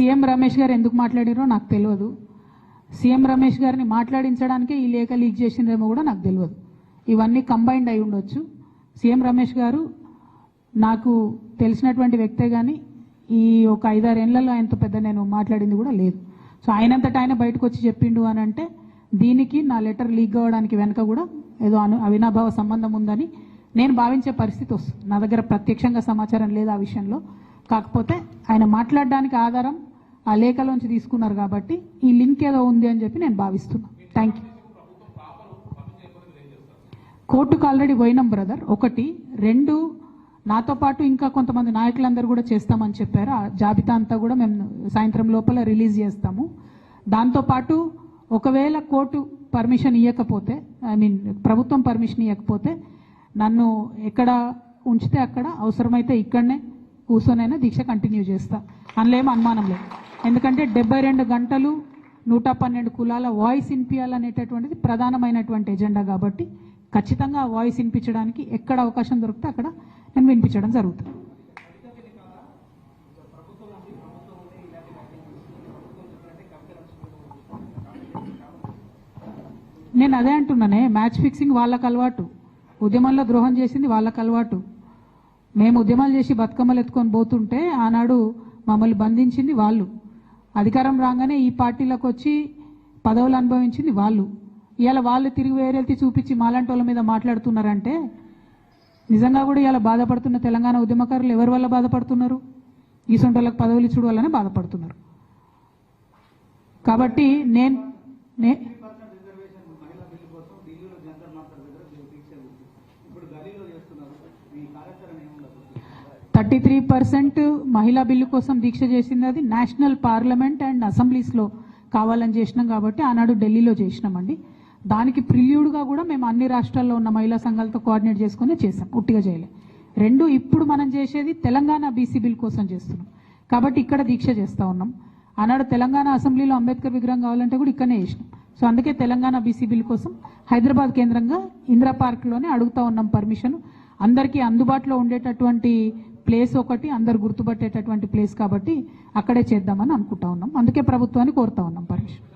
CM Ramesh గారు ఎందుకు మాట్లాడారో నాకు తెలియదు. సీఎం రమేష్ గారిని మాట్లాడించడానికే ఈ లేఖ లీక్ చేసిందేమో కూడా నాకు తెలియదు. ఇవన్నీ కంబైన్డ్ అయి ఉండొచ్చు. సీఎం రమేష్ గారు నాకు తెలిసినటువంటి వ్యక్తే కానీ ఈ ఒక 5-6 ఏళ్లలో ఆయనతో పెద్ద నేను మాట్లాడింది కూడా లేదు. సో ఆయనంతటా ఆయన బయటకు వచ్చి చెప్పిండు అని అంటే దీనికి నా లెటర్ లీక్ అవ్వడానికి వెనక కూడా ఏదో అవినాభావ సంబంధం ఉందని నేను భావించే పరిస్థితి వస్తుంది. నా దగ్గర ప్రత్యక్షంగా సమాచారం లేదు ఆ విషయంలో. కాకపోతే ఆయన మాట్లాడడానికి ఆధారం ఆ లేఖలోంచి తీసుకున్నారు కాబట్టి ఈ లింక్ ఏదో ఉంది అని చెప్పి నేను భావిస్తున్నాను. Thank you. కోర్టుకు ఆల్రెడీ పోయినాం బ్రదర్. 1, 2 నాతో పాటు ఇంకా కొంతమంది నాయకులందరూ కూడా చేస్తామని చెప్పారు. ఆ జాబితా అంతా కూడా మేము సాయంత్రం లోపల రిలీజ్ చేస్తాము. దాంతోపాటు ఒకవేళ కోర్టు పర్మిషన్ ఇవ్వకపోతే ప్రభుత్వం పర్మిషన్ ఇవ్వకపోతే నన్ను ఎక్కడ ఉంచితే అక్కడ అవసరమైతే ఇక్కడనే కూర్చొనైనా దీక్ష కంటిన్యూ చేస్తా. అందులో ఏం అనుమానం లేదు. ఎందుకంటే 72 గంటలు 112 కులాల వాయిస్ వినిపించాలనేటటువంటిది ప్రధానమైనటువంటి ఎజెండా కాబట్టి ఖచ్చితంగా ఆ వాయిస్ వినిపించడానికి ఎక్కడ అవకాశం దొరికితే అక్కడ నేను వినిపించడం జరుగుతుంది. నేను అదే అంటున్నానే, మ్యాచ్ ఫిక్సింగ్ వాళ్ళకు అలవాటు, ఉద్యమంలో ద్రోహం చేసింది వాళ్ళకు అలవాటు. మేము ఉద్యమాలు చేసి బతుకమ్మలు ఎత్తుకొని పోతుంటే ఆనాడు మమ్మల్ని బంధించింది వాళ్ళు. అధికారం రాగానే ఈ పార్టీలకు వచ్చి పదవులు అనుభవించింది వాళ్ళు. ఇవాళ వాళ్ళు తిరిగి వేరేల్తి చూపించి మాలాంటి వాళ్ళ మీద మాట్లాడుతున్నారంటే నిజంగా కూడా ఇలా బాధపడుతున్న తెలంగాణ ఉద్యమకారులు ఎవరి వల్ల బాధపడుతున్నారు? ఈ సొంటలకు పదవులు ఇచ్చుడు వల్లనే బాధపడుతున్నారు. కాబట్టి నేను 33% మహిళా బిల్లు కోసం దీక్ష చేసింది అది నేషనల్ పార్లమెంట్ అండ్ అసెంబ్లీస్లో కావాలని చేసినాం కాబట్టి ఆనాడు ఢిల్లీలో చేసినామండి. దానికి ప్రిల్యూడ్గా కూడా మేము అన్ని రాష్ట్రాల్లో ఉన్న మహిళా సంఘాలతో కోఆర్డినేట్ చేసుకుని చేసాం, ఉట్టిగా చేయలే. 2 ఇప్పుడు మనం చేసేది తెలంగాణ బీసీ బిల్ కోసం చేస్తున్నాం కాబట్టి ఇక్కడ దీక్ష చేస్తూ ఉన్నాం. ఆనాడు తెలంగాణ అసెంబ్లీలో అంబేద్కర్ విగ్రహం కావాలంటే కూడా ఇక్కడనే చేసినాం. సో అందుకే తెలంగాణ బీసీ బిల్ కోసం హైదరాబాద్ కేంద్రంగా ఇందిరా పార్క్లోనే అడుగుతూ ఉన్నాం పర్మిషన్. అందరికీ అందుబాటులో ఉండేటటువంటి ప్లేస్ ఒకటి, అందరు గుర్తుపట్టేటటువంటి ప్లేస్ కాబట్టి అక్కడే చేద్దామని అనుకుంటా ఉన్నాం. అందుకే ప్రభుత్వాన్ని కోరుతా ఉన్నాం పర్మిషన్.